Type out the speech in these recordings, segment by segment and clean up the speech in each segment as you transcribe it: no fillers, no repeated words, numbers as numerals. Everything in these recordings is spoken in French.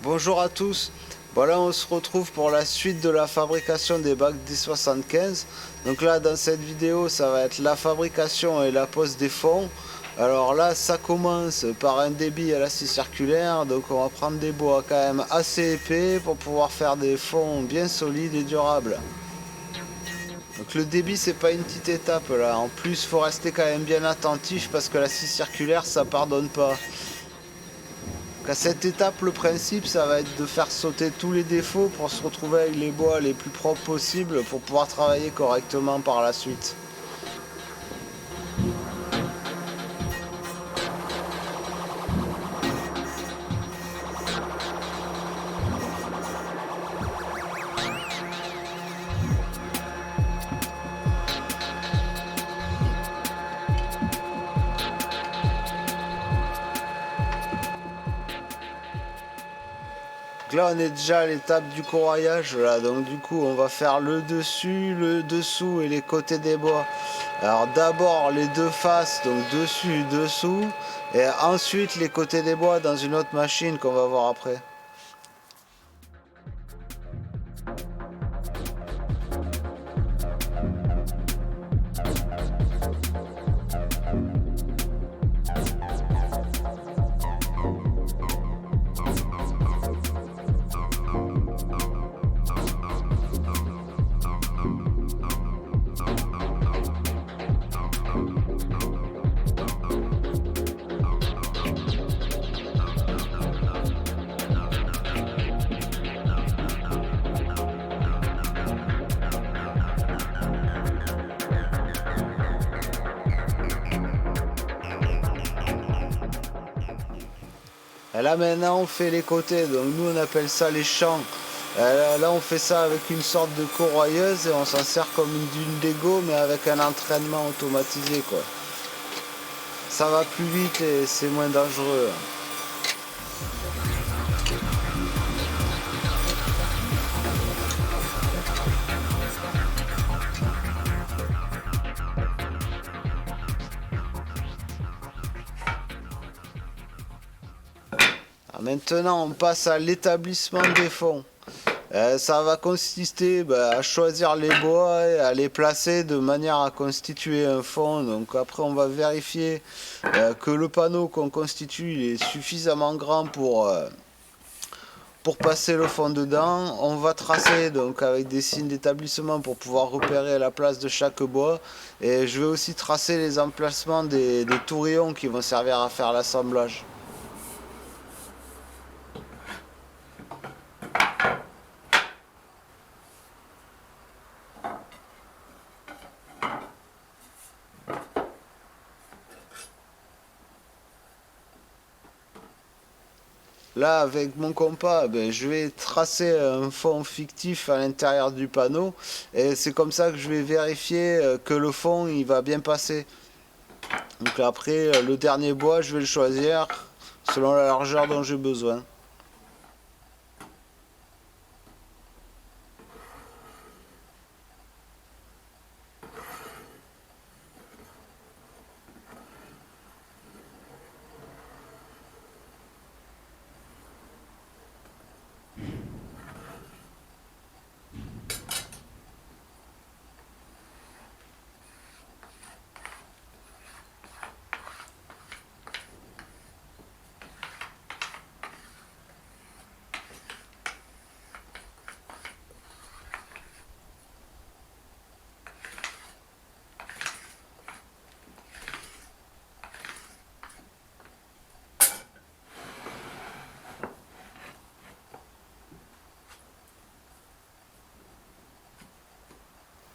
Bonjour à tous. Voilà, on se retrouve pour la suite de la fabrication des bacs D75. Donc là, dans cette vidéo, ça va être la fabrication et la pose des fonds. Alors là, ça commence par un débit à la scie circulaire. Donc on va prendre des bois quand même assez épais pour pouvoir faire des fonds bien solides et durables. Donc le débit, c'est pas une petite étape là. En plus, faut rester quand même bien attentif parce que la scie circulaire, ça pardonne pas. À cette étape, le principe, ça va être de faire sauter tous les défauts pour se retrouver avec les bois les plus propres possibles pour pouvoir travailler correctement par la suite. Donc là, on est déjà à l'étape du corroyage. Là. Donc du coup, on va faire le dessus, le dessous et les côtés des bois. Alors d'abord les deux faces, donc dessus, dessous, et ensuite les côtés des bois dans une autre machine qu'on va voir après. Et là maintenant on fait les côtés, donc nous on appelle ça les champs. Là on fait ça avec une sorte de corroyeuse et on s'en sert comme une dune Lego mais avec un entraînement automatisé quoi. Ça va plus vite et c'est moins dangereux. Alors maintenant on passe à l'établissement des fonds. Ça va consister à choisir les bois et à les placer de manière à constituer un fond. Donc après on va vérifier que le panneau qu'on constitue il est suffisamment grand pour passer le fond dedans. On va tracer donc avec des signes d'établissement pour pouvoir repérer la place de chaque bois. Et je vais aussi tracer les emplacements des tourillons qui vont servir à faire l'assemblage. Là, avec mon compas, je vais tracer un fond fictif à l'intérieur du panneau et c'est comme ça que je vais vérifier que le fond il va bien passer. Donc après, le dernier bois, je vais le choisir selon la largeur dont j'ai besoin.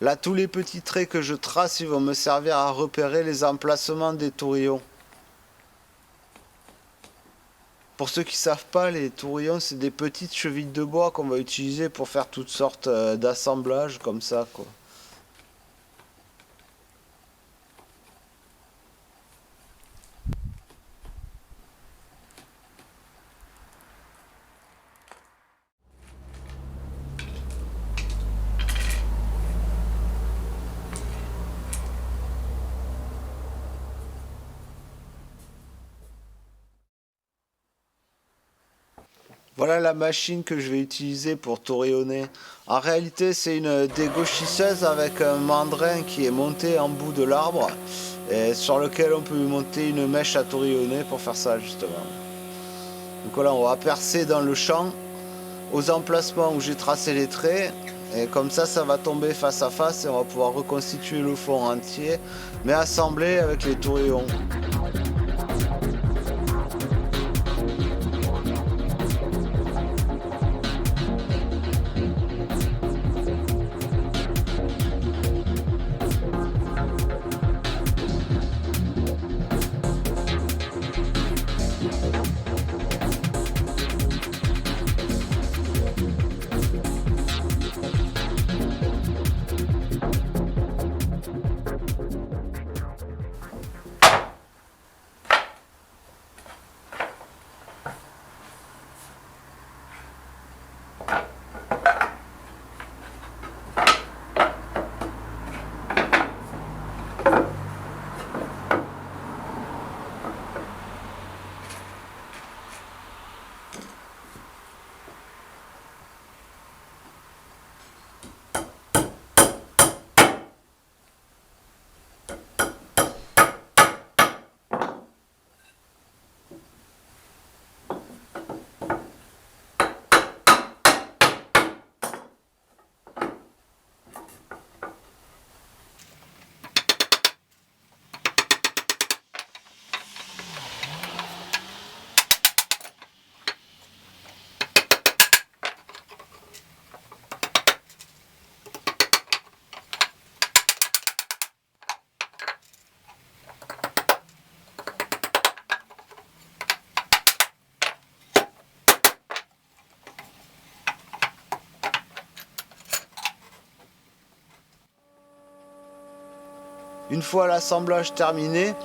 Là, tous les petits traits que je trace, ils vont me servir à repérer les emplacements des tourillons. Pour ceux qui ne savent pas, les tourillons, c'est des petites chevilles de bois qu'on va utiliser pour faire toutes sortes d'assemblages comme ça, quoi. Voilà la machine que je vais utiliser pour tourbillonner. En réalité, c'est une dégauchisseuse avec un mandrin qui est monté en bout de l'arbre et sur lequel on peut monter une mèche à tourbillonner pour faire ça justement. Donc voilà, on va percer dans le champ aux emplacements où j'ai tracé les traits et comme ça va tomber face à face et on va pouvoir reconstituer le fond entier mais assemblé avec les tourbillons. Une fois l'assemblage terminé,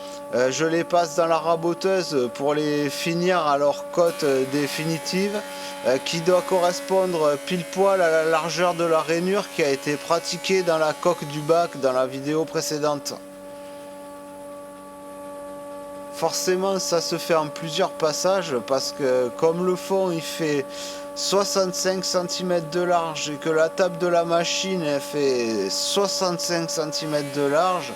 je les passe dans la raboteuse pour les finir à leur cote définitive qui doit correspondre pile poil à la largeur de la rainure qui a été pratiquée dans la coque du bac dans la vidéo précédente. Forcément ça se fait en plusieurs passages parce que comme le fond il fait 65 cm de large et que la table de la machine elle fait 65 cm de large,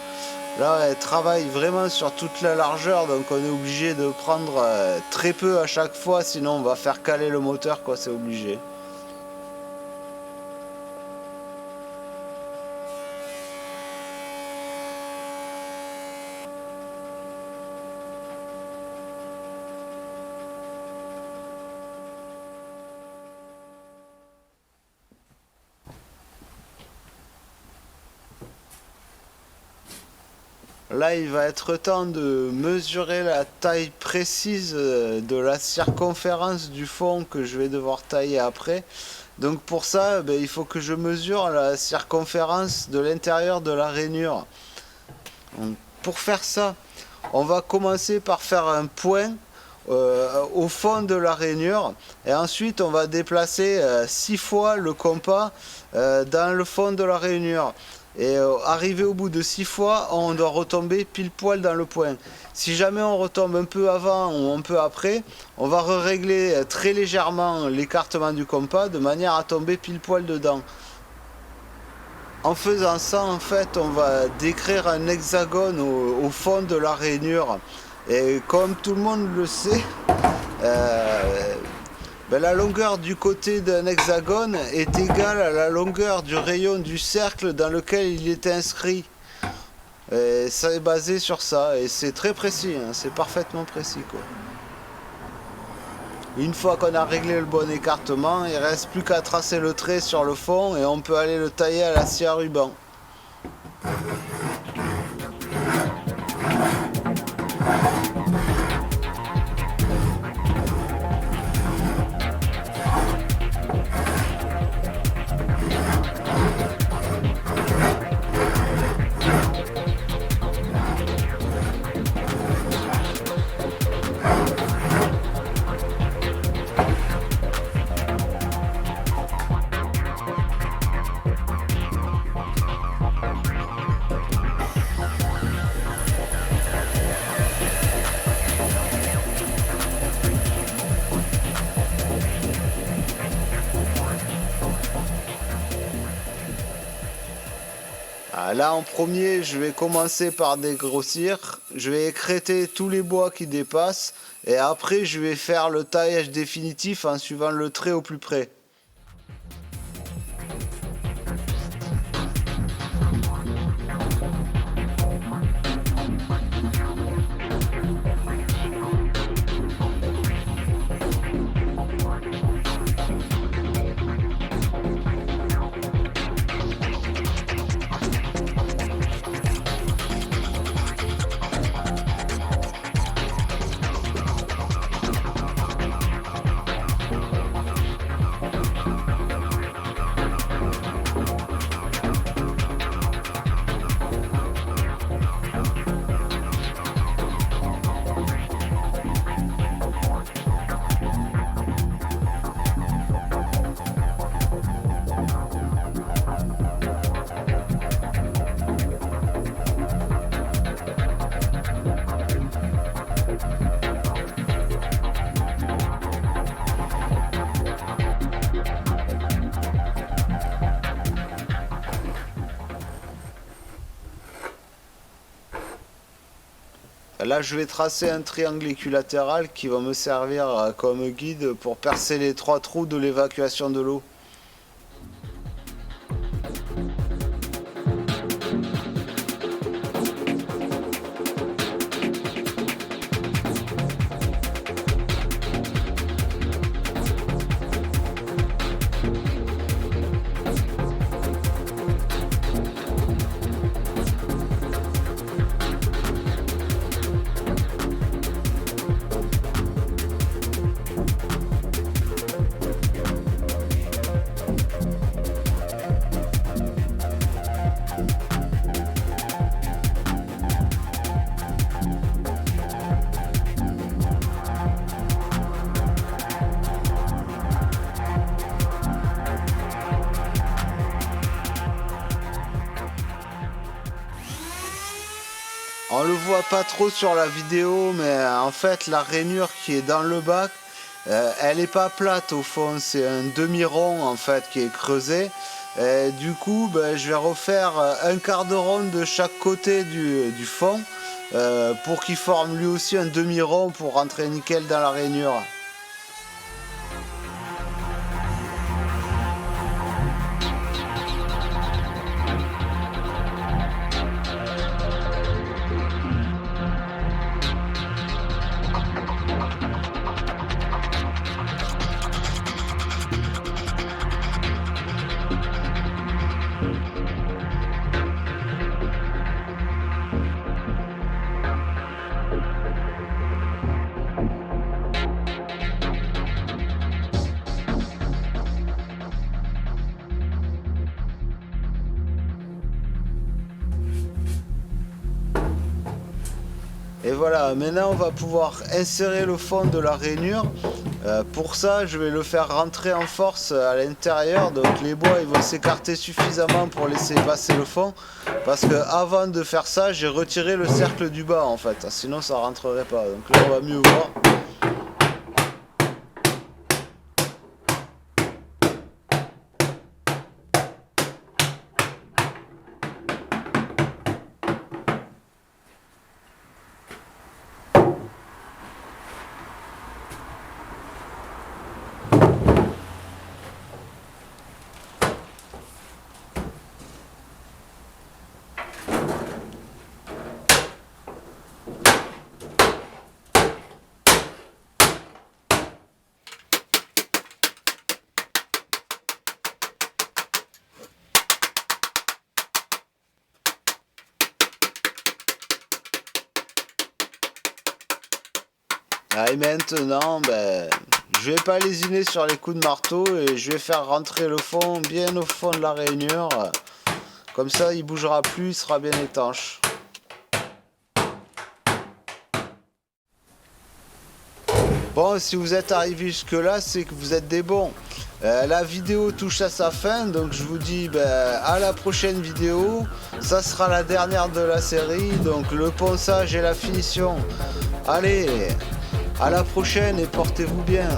là elle travaille vraiment sur toute la largeur, donc on est obligé de prendre très peu à chaque fois, sinon on va faire caler le moteur quoi, c'est obligé. Là, il va être temps de mesurer la taille précise de la circonférence du fond que je vais devoir tailler après. Donc pour ça, il faut que je mesure la circonférence de l'intérieur de la rainure. Donc, pour faire ça, on va commencer par faire un point au fond de la rainure et ensuite on va déplacer 6 fois le compas dans le fond de la rainure. Et arrivé au bout de 6 fois, on doit retomber pile poil dans le point. Si jamais on retombe un peu avant ou un peu après, on va régler très légèrement l'écartement du compas de manière à tomber pile poil dedans. En faisant ça, en fait, on va décrire un hexagone au fond de la rainure. Et comme tout le monde le sait, la longueur du côté d'un hexagone est égale à la longueur du rayon du cercle dans lequel il est inscrit. Et ça est basé sur ça et c'est très précis, hein, c'est parfaitement précis quoi. Une fois qu'on a réglé le bon écartement, il ne reste plus qu'à tracer le trait sur le fond et on peut aller le tailler à la scie à ruban. Là en premier, je vais commencer par dégrossir, je vais écrêter tous les bois qui dépassent et après je vais faire le taillage définitif en suivant le trait au plus près. Là, je vais tracer un triangle équilatéral qui va me servir comme guide pour percer les 3 trous de l'évacuation de l'eau. On le voit pas trop sur la vidéo, mais en fait la rainure qui est dans le bac, elle est pas plate au fond, c'est un demi-rond en fait qui est creusé. Et du coup, je vais refaire un quart de rond de chaque côté du fond pour qu'il forme lui aussi un demi-rond pour rentrer nickel dans la rainure. Et voilà, maintenant on va pouvoir insérer le fond de la rainure. Pour ça, je vais le faire rentrer en force à l'intérieur. Donc les bois ils vont s'écarter suffisamment pour laisser passer le fond. Parce que avant de faire ça, j'ai retiré le cercle du bas en fait. Sinon ça rentrerait pas. Donc là on va mieux voir. Et maintenant, je vais pas lésiner sur les coups de marteau et je vais faire rentrer le fond bien au fond de la rainure. Comme ça, il bougera plus, il sera bien étanche. Bon, si vous êtes arrivé jusque là, c'est que vous êtes des bons. La vidéo touche à sa fin, donc je vous dis à la prochaine vidéo. Ça sera la dernière de la série, donc le ponçage et la finition. Allez, à la prochaine et portez-vous bien.